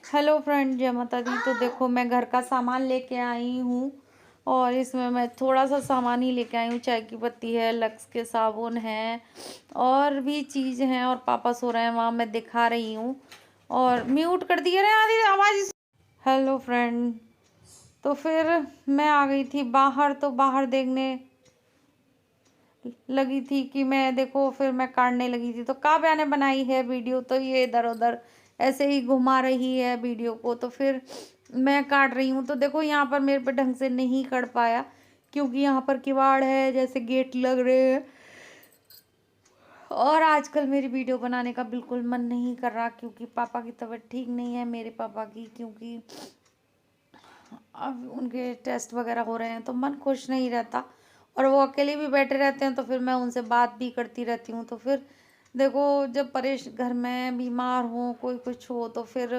Hello friend, जय माता दी। तो देखो, मैं घर का सामान लेके आई हूँ और इसमें मैं थोड़ा सा सामान ही लेके आई हूँ। चाय की पत्ती है, लक्स के साबुन है और भी चीज़ हैं। और पापा सो रहे हैं वहाँ, मैं दिखा रही हूँ। और म्यूट कर दिए रे आदि आवाज़। हेलो फ्रेंड, तो फिर मैं आ गई थी बाहर, तो बाहर देखने लगी थी कि मैं देखो, फिर मैं काटने लगी थी तो काव्या ने बनाई है वीडियो, तो ये इधर उधर ऐसे ही घुमा रही है वीडियो को। तो फिर मैं काट रही हूँ, तो देखो यहाँ पर मेरे पे ढंग से नहीं कर पाया क्योंकि यहाँ पर किवाड़ है, जैसे गेट लग रहे हैं। और आजकल मेरी वीडियो बनाने का बिल्कुल मन नहीं कर रहा क्योंकि पापा की तबीयत ठीक नहीं है, मेरे पापा की, क्योंकि अब उनके टेस्ट वगैरह हो रहे हैं तो मन खुश नहीं रहता। और वो अकेले भी बैठे रहते हैं तो फिर मैं उनसे बात भी करती रहती हूँ। तो फिर देखो, जब परेश घर में बीमार हो, कोई कुछ हो, तो फिर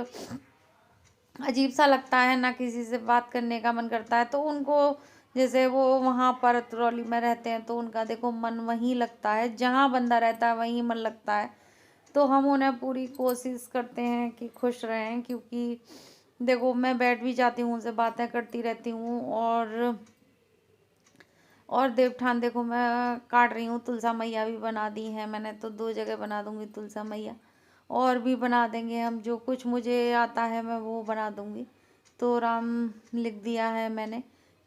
अजीब सा लगता है ना, किसी से बात करने का मन करता है। तो उनको, जैसे वो वहाँ पर ट्रॉली में रहते हैं तो उनका देखो मन वहीं लगता है, जहाँ बंदा रहता है वहीं मन लगता है। तो हम उन्हें पूरी कोशिश करते हैं कि खुश रहें, क्योंकि देखो मैं बैठ भी जाती हूँ, उनसे बातें करती रहती हूँ। और देवठान देखो मैं काट रही हूँ, तुलसा मैया भी बना दी है मैंने, तो 2 जगह बना दूँगी तुलसा मैया। और भी बना देंगे हम, जो कुछ मुझे आता है मैं वो बना दूँगी। तो राम लिख दिया है मैंने,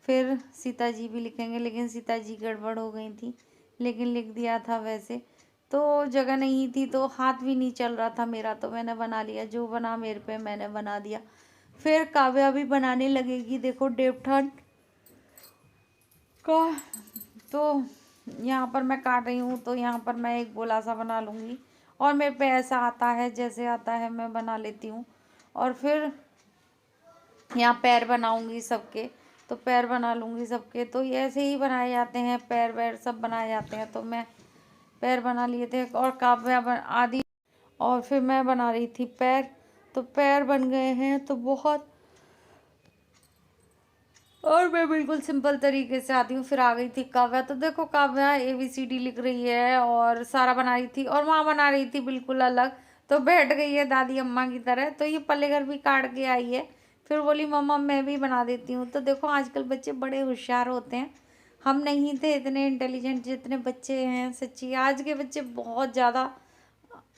फिर सीता जी भी लिखेंगे, लेकिन सीता जी गड़बड़ हो गई थी, लेकिन लिख दिया था वैसे। तो जगह नहीं थी तो हाथ भी नहीं चल रहा था मेरा, तो मैंने बना लिया, जो बना मेरे पे मैंने बना दिया। फिर काव्या भी बनाने लगेगी, देखो देवठान का। तो यहाँ पर मैं काट रही हूँ, तो यहाँ पर मैं एक गोला सा बना लूँगी। और मेरे पे ऐसा आता है, जैसे आता है मैं बना लेती हूँ। और फिर यहाँ पैर बनाऊँगी सबके, तो पैर बना लूँगी सबके। तो ये ऐसे ही बनाए जाते हैं, पैर वैर सब बनाए जाते हैं। तो मैं पैर बना लिए थे और काव्या आदि, और फिर मैं बना रही थी पैर। तो पैर बन गए हैं, तो बहुत। और मैं बिल्कुल सिंपल तरीके से आती हूँ। फिर आ गई थी काव्या, तो देखो काव्या ABCD लिख रही है और सारा बना रही थी, और वहाँ बना रही थी बिल्कुल अलग। तो बैठ गई है दादी अम्मा की तरह। तो ये पल्लेगर भी काट के आई है, फिर बोली मम्मा मैं भी बना देती हूँ। तो देखो आजकल बच्चे बड़े होशियार होते हैं, हम नहीं थे इतने इंटेलिजेंट जितने बच्चे हैं। सच्ची आज के बच्चे बहुत ज़्यादा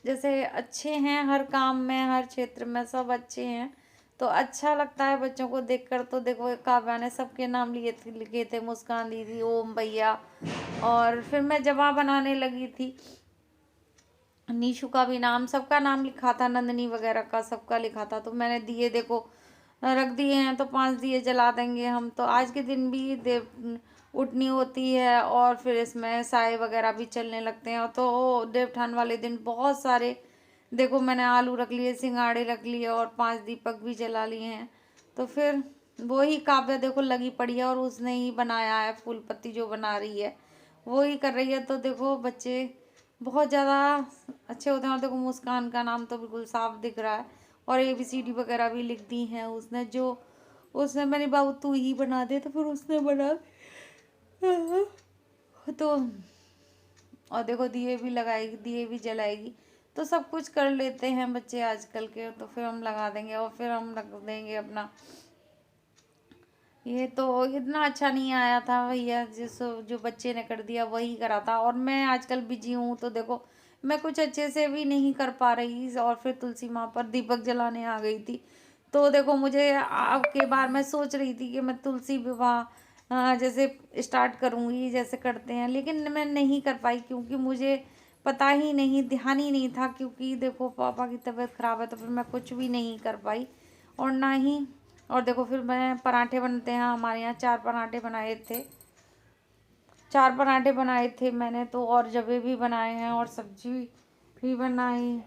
जैसे अच्छे हैं, हर काम में हर क्षेत्र में सब अच्छे हैं। तो अच्छा लगता है बच्चों को देखकर। तो देखो काव्या ने सबके नाम लिखे थे, मुस्कान दीदी, ओम भैया। और फिर मैं जवा बनाने लगी थी, नीशू का भी नाम, सबका नाम लिखा था, नंदनी वगैरह का सबका लिखा था। तो मैंने दिए देखो रख दिए हैं, तो 5 दिए जला देंगे हम। तो आज के दिन भी देव उठनी होती है और फिर इसमें साए वगैरह भी चलने लगते हैं। तो देवठान वाले दिन बहुत सारे देखो मैंने आलू रख लिए, सिंगाड़े रख लिए और 5 दीपक भी जला लिए हैं। तो फिर वो ही काव्या देखो लगी पड़ी है और उसने ही बनाया है, फूल पत्ती जो बना रही है वो ही कर रही है। तो देखो बच्चे बहुत ज़्यादा अच्छे होते हैं। और देखो मुस्कान का नाम तो बिल्कुल साफ दिख रहा है, और ABCD वगैरह भी लिख दी हैं उसने। जो उसने मैंने बाबू तू ही बना दे, तो फिर उसने बना। तो और देखो दिए भी लगाएगी, दिए भी जलाएगी। तो सब कुछ कर लेते हैं बच्चे आजकल के। तो फिर हम लगा देंगे और फिर हम रख देंगे अपना। ये तो इतना अच्छा नहीं आया था भैया, जिस जो बच्चे ने कर दिया वही करा था। और मैं आजकल बिजी हूँ तो देखो मैं कुछ अच्छे से भी नहीं कर पा रही। और फिर तुलसी माँ पर दीपक जलाने आ गई थी। तो देखो मुझे आपके बार मैं सोच रही थी कि मैं तुलसी विवाह जैसे स्टार्ट करूँगी, जैसे करते हैं, लेकिन मैं नहीं कर पाई क्योंकि मुझे पता ही नहीं, ध्यान ही नहीं था। क्योंकि देखो पापा की तबीयत ख़राब है, तो फिर मैं कुछ भी नहीं कर पाई। और ना ही, और देखो फिर मैं पराठे बनते हैं हमारे यहाँ, 4 पराठे बनाए थे, 4 पराठे बनाए थे मैंने तो। और जबे भी बनाए हैं और सब्जी भी बनाई।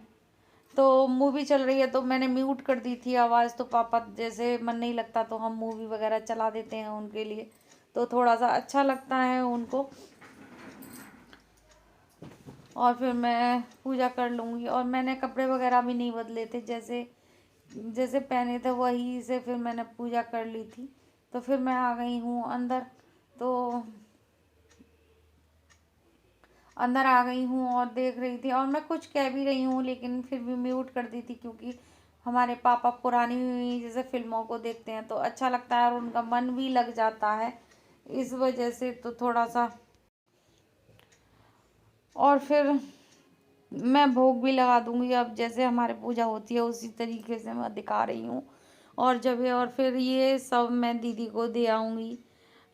तो मूवी चल रही है तो मैंने म्यूट कर दी थी आवाज़। तो पापा जैसे मन नहीं लगता तो हम मूवी वगैरह चला देते हैं उनके लिए, तो थोड़ा सा अच्छा लगता है उनको। और फिर मैं पूजा कर लूँगी। और मैंने कपड़े वगैरह भी नहीं बदले थे, जैसे जैसे पहने थे वही से फिर मैंने पूजा कर ली थी। तो फिर मैं आ गई हूँ अंदर। तो अंदर आ गई हूँ और देख रही थी, और मैं कुछ कह भी रही हूँ लेकिन फिर भी म्यूट कर दी थी क्योंकि हमारे पापा पुरानी जैसे फिल्मों को देखते हैं तो अच्छा लगता है और उनका मन भी लग जाता है, इस वजह से तो थोड़ा सा। और फिर मैं भोग भी लगा दूंगी, अब जैसे हमारे पूजा होती है उसी तरीके से मैं दिखा रही हूँ। और जब ये और फिर ये सब मैं दीदी को दे आऊँगी।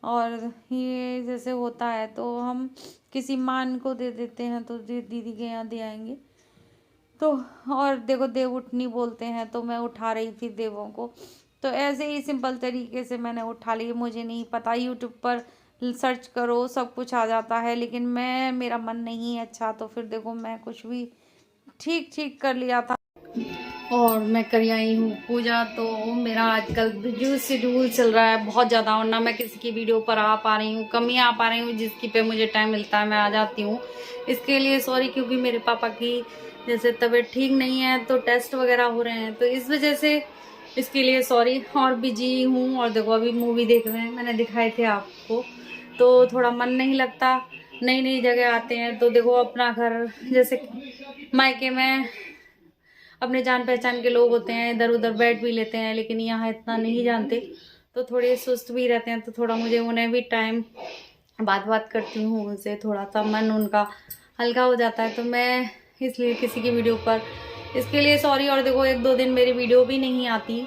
और ये जैसे होता है तो हम किसी मान को दे देते हैं तो दीदी के यहाँ दे आएंगे। तो और देखो देव उठनी बोलते हैं तो मैं उठा रही थी देवों को, तो ऐसे ही सिंपल तरीके से मैंने उठा ली। मुझे नहीं पता, यूट्यूब पर सर्च करो सब कुछ आ जाता है, लेकिन मेरा मन नहीं अच्छा तो फिर देखो मैं कुछ भी ठीक ठीक कर लिया था। और मैं कर आई हूँ पूजा। तो मेरा आजकल बिजी शेड्यूल चल रहा है बहुत ज़्यादा, और ना मैं किसी की वीडियो पर आ पा रही हूँ, कम ही आ पा रही हूँ, जिसकी पे मुझे टाइम मिलता है मैं आ जाती हूँ। इसके लिए सॉरी, क्योंकि मेरे पापा की जैसे तबीयत ठीक नहीं है तो टेस्ट वगैरह हो रहे हैं, तो इस वजह से इसके लिए सॉरी। और बिजी हूँ। और देखो अभी मूवी देख रहे हैं, मैंने दिखाए थे आपको, तो थोड़ा मन नहीं लगता। नई नई जगह आते हैं तो देखो अपना घर जैसे मायके में अपने जान पहचान के लोग होते हैं, इधर उधर बैठ भी लेते हैं, लेकिन यहाँ इतना नहीं जानते तो थोड़े सुस्त भी रहते हैं, तो थोड़ा मुझे उन्हें भी टाइम बात करती हूँ उनसे, थोड़ा सा मन उनका हल्का हो जाता है, तो मैं इसलिए किसी की वीडियो पर इसके लिए सॉरी। और देखो 1-2 दिन मेरी वीडियो भी नहीं आती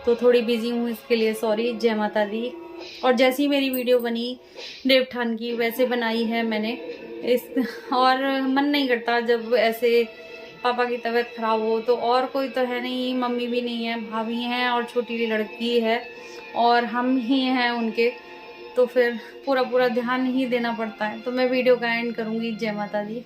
तो थोड़ी बिजी हूँ, इसके लिए सॉरी। जय माता दी। और जैसी मेरी वीडियो बनी देवठान की वैसे बनाई है मैंने इस। और मन नहीं करता जब ऐसे पापा की तबीयत खराब हो तो, और कोई तो है नहीं, मम्मी भी नहीं है, भाभी हैं और छोटी लड़की है और हम ही हैं उनके, तो फिर पूरा ध्यान ही देना पड़ता है। तो मैं वीडियो का एंड करूँगी। जय माता दी।